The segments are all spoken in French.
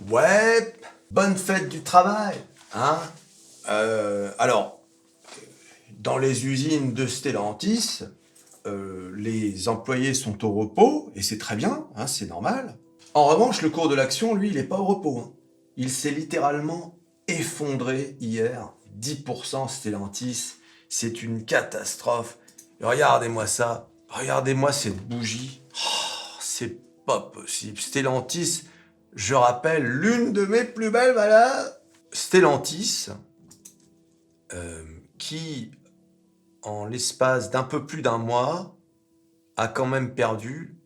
Ouais, bonne fête du travail, hein. Alors, dans les usines de Stellantis, les employés sont au repos, et c'est très bien, hein, c'est normal. En revanche, le cours de l'action, lui, il n'est pas au repos, hein. Il s'est littéralement effondré hier, 10% Stellantis, c'est une catastrophe. Regardez-moi ça, regardez-moi cette bougie. Oh, c'est pas possible. Stellantis, je rappelle, l'une de mes plus belles valeurs. Stellantis, qui, en l'espace d'un peu plus d'un mois, a quand même perdu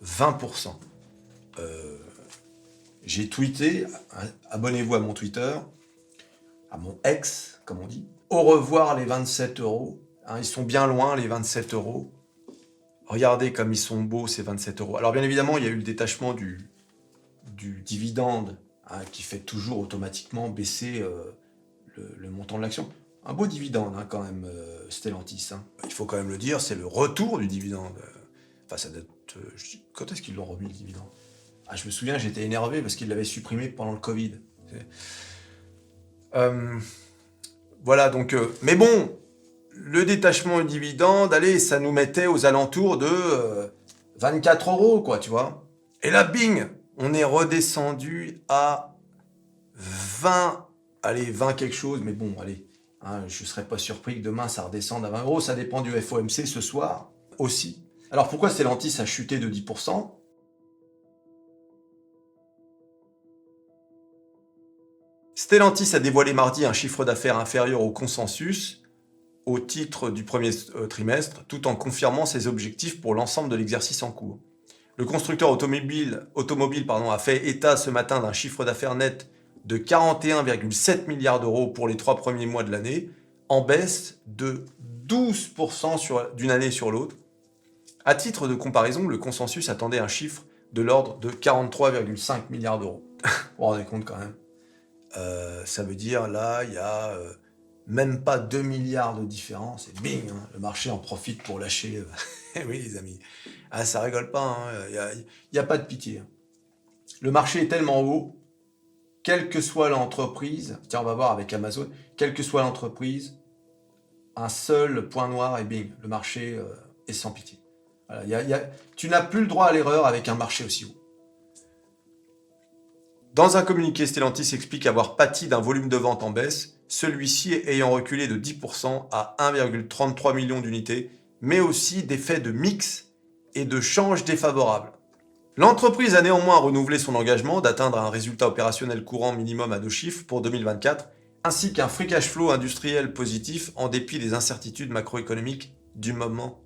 20%. J'ai tweeté, abonnez-vous à mon Twitter, à mon ex, comme on dit. Au revoir les 27 euros. Hein, ils sont bien loin, les 27 euros. Regardez comme ils sont beaux, ces 27 euros. Alors bien évidemment, il y a eu le détachement du dividende, hein, qui fait toujours automatiquement baisser le montant de l'action. Un beau dividende, hein, quand même, Stellantis. Hein. Il faut quand même le dire, c'est le retour du dividende. Enfin, ça date... quand est-ce qu'ils l'ont remis, le dividende ? Ah, je me souviens, j'étais énervé parce qu'ils l'avaient supprimé pendant le Covid. Voilà, donc... mais bon, le détachement du dividende, allez, ça nous mettait aux alentours de 24 euros, quoi, tu vois. Et là, bing, on est redescendu à 20... Allez, 20 quelque chose, mais bon, allez. Hein, je ne serais pas surpris que demain, ça redescende à 20 euros. Ça dépend du FOMC ce soir aussi. Alors, pourquoi Stellantis a chuté de 10% ? Stellantis a dévoilé mardi un chiffre d'affaires inférieur au consensus au titre du premier trimestre, tout en confirmant ses objectifs pour l'ensemble de l'exercice en cours. Le constructeur automobile a fait état ce matin d'un chiffre d'affaires net de 41,7 milliards d'euros pour les 3 premiers mois de l'année, en baisse de 12% d'une année sur l'autre. À titre de comparaison, le consensus attendait un chiffre de l'ordre de 43,5 milliards d'euros. Vous vous rendez compte quand même. Ça veut dire, là, il y a même pas 2 milliards de différence, et bing, hein, le marché en profite pour lâcher. Oui, les amis, ah, ça rigole pas, il n'y a pas de pitié. Le marché est tellement haut, quelle que soit l'entreprise, tiens, on va voir avec Amazon, quelle que soit l'entreprise, un seul point noir et bing, le marché est sans pitié. Voilà, tu n'as plus le droit à l'erreur avec un marché aussi haut. Dans un communiqué, Stellantis explique avoir pâti d'un volume de vente en baisse, celui-ci ayant reculé de 10% à 1,33 million d'unités, mais aussi d'effets de mix et de change défavorables. L'entreprise a néanmoins renouvelé son engagement d'atteindre un résultat opérationnel courant minimum à 2 chiffres pour 2024, ainsi qu'un free cash flow industriel positif en dépit des incertitudes macroéconomiques du moment.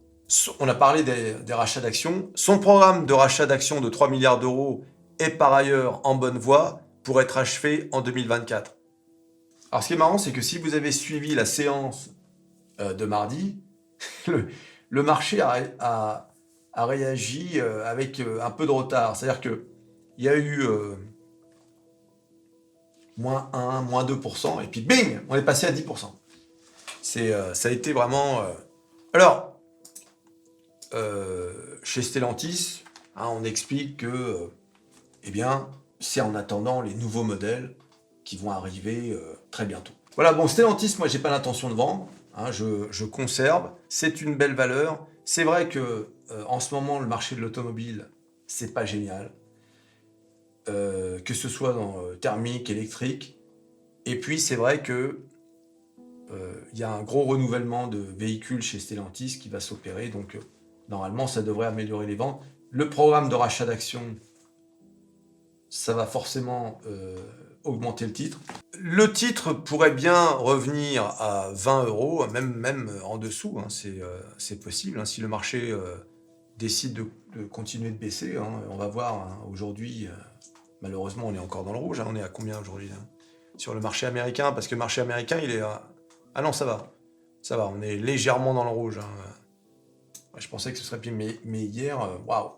On a parlé des rachats d'actions. Son programme de rachat d'actions de 3 milliards d'euros est par ailleurs en bonne voie pour être achevé en 2024. Alors ce qui est marrant, c'est que si vous avez suivi la séance de mardi, le marché a réagi avec un peu de retard. C'est-à-dire qu'il y a eu moins 1, moins 2%, et puis bing, on est passé à 10%. Ça a été vraiment... Alors, chez Stellantis, hein, on explique que eh bien, c'est en attendant les nouveaux modèles qui vont arriver très bientôt. Voilà, bon, Stellantis, moi, j'ai pas l'intention de vendre. Hein, je conserve. C'est une belle valeur. C'est vrai que en ce moment, le marché de l'automobile, c'est pas génial. Que ce soit dans thermique, électrique. Et puis, c'est vrai que il y a un gros renouvellement de véhicules chez Stellantis qui va s'opérer. Donc, normalement, ça devrait améliorer les ventes. Le programme de rachat d'actions, ça va forcément augmenter le titre. Le titre pourrait bien revenir à 20 euros, même en dessous, hein, c'est possible. Hein, si le marché décide de continuer de baisser, hein, on va voir. Hein, aujourd'hui, malheureusement, on est encore dans le rouge. Hein, on est à combien aujourd'hui hein, sur le marché américain ? Parce que le marché américain, il est à... Ah non, ça va. Ça va, on est légèrement dans le rouge. Hein. Je pensais que ce serait pire, mais hier, waouh,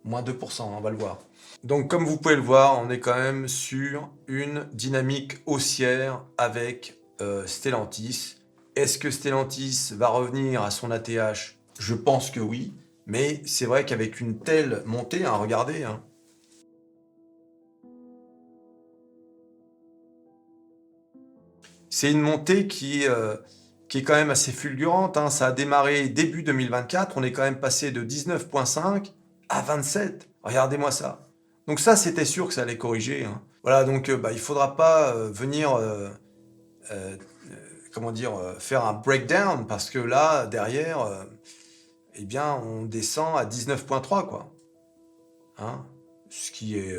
moins 2%, hein, on va le voir. Donc comme vous pouvez le voir, on est quand même sur une dynamique haussière avec Stellantis. Est-ce que Stellantis va revenir à son ATH ? Je pense que oui, mais c'est vrai qu'avec une telle montée, hein, regardez, hein, C'est une montée qui est quand même assez fulgurante, hein. Ça a démarré début 2024, on est quand même passé de 19,5 à 27. Regardez-moi ça. Donc ça, c'était sûr que ça allait corriger, hein. Voilà, donc il faudra pas venir, euh, comment dire, faire un breakdown, parce que là, derrière, eh bien, on descend à 19,3, quoi. Hein, ce qui est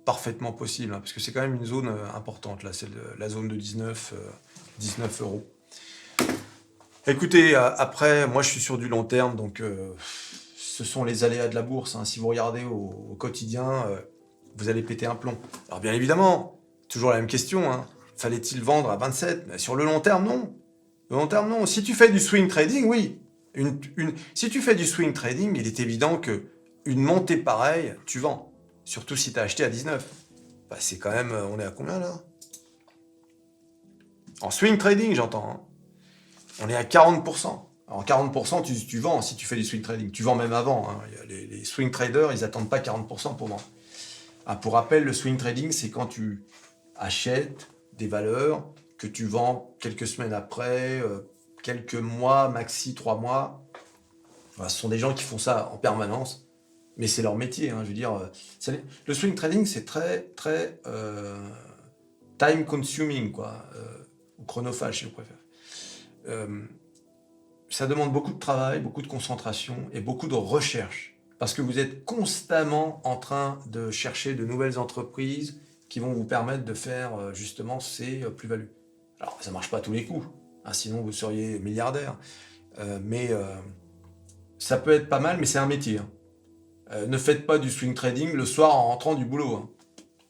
parfaitement possible, hein, parce que c'est quand même une zone importante, là, c'est la zone de 19 euros. Écoutez, après, moi je suis sur du long terme, donc ce sont les aléas de la bourse, hein. Si vous regardez au quotidien, vous allez péter un plomb. Alors bien évidemment, toujours la même question, hein. Fallait-il vendre à 27? Mais sur le long terme, non. Le long terme, non. Si tu fais du swing trading, oui. Si tu fais du swing trading, il est évident que une montée pareille, tu vends. Surtout si tu as acheté à 19. Bah, c'est quand même... on est à combien là? En swing trading, j'entends, hein. On est à 40%. Alors 40%, tu vends si tu fais du swing trading. Tu vends même avant, hein. Les swing traders, ils n'attendent pas 40% pour vendre. Ah, pour rappel, le swing trading, c'est quand tu achètes des valeurs que tu vends quelques semaines après, quelques mois, maxi 3 mois. Voilà, ce sont des gens qui font ça en permanence, mais c'est leur métier, hein. Je veux dire, le swing trading, c'est très, très time consuming, quoi, ou chronophage, si vous préférez. Ça demande beaucoup de travail, beaucoup de concentration et beaucoup de recherche. Parce que vous êtes constamment en train de chercher de nouvelles entreprises qui vont vous permettre de faire justement ces plus-values. Alors, ça ne marche pas à tous les coups, hein, sinon vous seriez milliardaire. Mais ça peut être pas mal, mais c'est un métier, hein. Ne faites pas du swing trading le soir en rentrant du boulot, hein.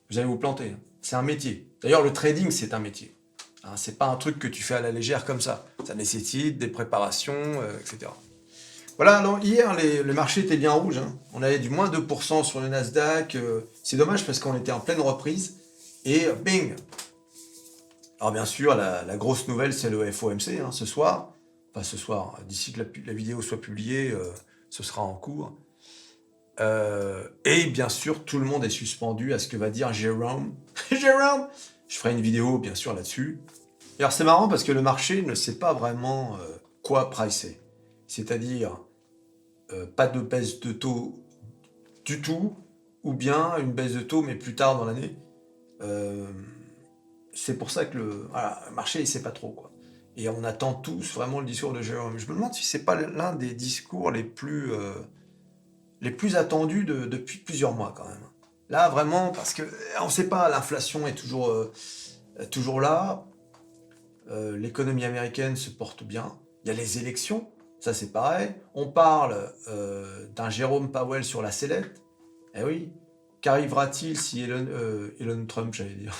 Vous allez vous planter, hein. C'est un métier. D'ailleurs, le trading, c'est un métier. Hein, c'est pas un truc que tu fais à la légère comme ça. Ça nécessite des préparations, etc. Voilà, alors hier, le marché était bien rouge, hein. On avait du moins 2% sur le Nasdaq. C'est dommage parce qu'on était en pleine reprise. Et bing! Alors bien sûr, la grosse nouvelle, c'est le FOMC, hein, ce soir. Enfin, ce soir, d'ici que la vidéo soit publiée, ce sera en cours. Et bien sûr, tout le monde est suspendu à ce que va dire Jérôme. Jérôme! Je ferai une vidéo, bien sûr, là-dessus. Et alors, c'est marrant parce que le marché ne sait pas vraiment quoi pricer. C'est-à-dire, pas de baisse de taux du tout, ou bien une baisse de taux, mais plus tard dans l'année. C'est pour ça que le marché, il ne sait pas trop, quoi. Et on attend tous vraiment le discours de Jérôme. Je me demande si c'est pas l'un des discours les plus attendus depuis plusieurs mois, quand même. Là, vraiment, parce que on ne sait pas, l'inflation est toujours là. L'économie américaine se porte bien. Il y a les élections, ça c'est pareil. On parle d'un Jérôme Powell sur la sellette. Eh oui, qu'arrivera-t-il si Elon Trump, j'allais dire,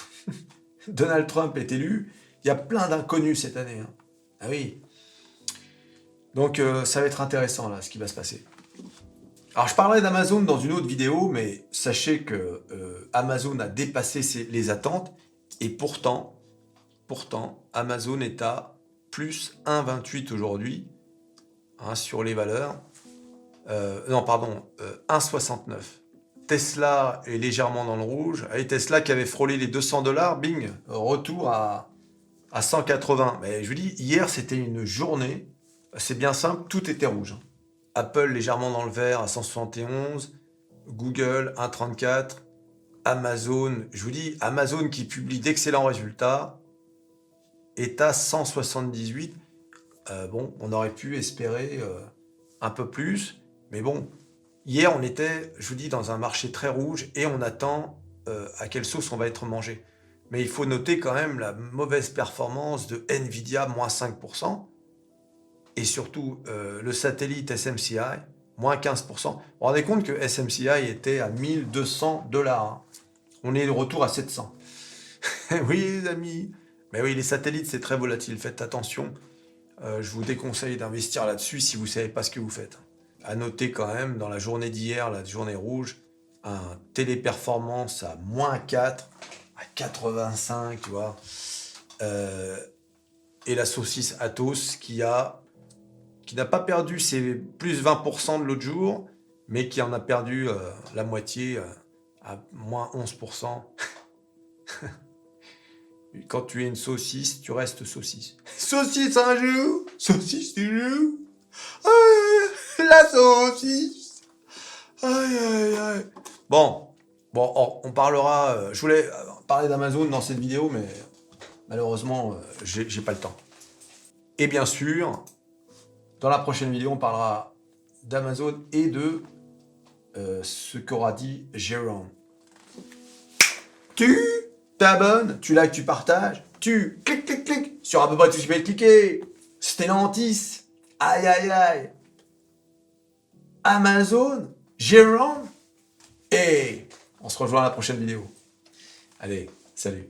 Donald Trump est élu? Il y a plein d'inconnus cette année, hein. Ah oui. Donc ça va être intéressant là, ce qui va se passer. Alors je parlerai d'Amazon dans une autre vidéo, mais sachez que Amazon a dépassé les attentes, et pourtant, Amazon est à plus 1,28 aujourd'hui, hein, sur les valeurs. Non, pardon, 1,69. Tesla est légèrement dans le rouge. Et Tesla qui avait frôlé les $200, bing, retour à 180. Mais je vous dis, hier c'était une journée, c'est bien simple, tout était rouge, hein. Apple légèrement dans le vert à 171, Google 1,34, Amazon, je vous dis, Amazon qui publie d'excellents résultats, est à 178. Bon, on aurait pu espérer un peu plus, mais bon, hier on était, je vous dis, dans un marché très rouge et on attend à quelle sauce on va être mangé. Mais il faut noter quand même la mauvaise performance de Nvidia, moins 5%, et surtout le satellite SMCI, moins 15%. Vous vous rendez compte que SMCI était à $1,200, hein. On est de retour à 700. Oui, les amis. Mais oui, les satellites, c'est très volatile. Faites attention. Je vous déconseille d'investir là-dessus si vous ne savez pas ce que vous faites. À noter quand même, dans la journée d'hier, la journée rouge, un téléperformance à moins 4, à 85, tu vois. Et la saucisse Atos qui n'a pas perdu ses plus 20% de l'autre jour, mais qui en a perdu la moitié à moins 11%. Quand tu es une saucisse, tu restes saucisse. Saucisse un jour, saucisse toujours. La saucisse. Aïe, aïe, aïe. Bon, on parlera. Je voulais parler d'Amazon dans cette vidéo, mais malheureusement, j'ai pas le temps. Et bien sûr, dans la prochaine vidéo, on parlera d'Amazon et de ce qu'aura dit Jérôme. Tu t'abonnes, tu likes, tu partages, tu cliques sur à peu près tout ce qui va être cliqué. Stellantis, aïe aïe aïe. Amazon, Jérôme, et on se rejoint à la prochaine vidéo. Allez, salut.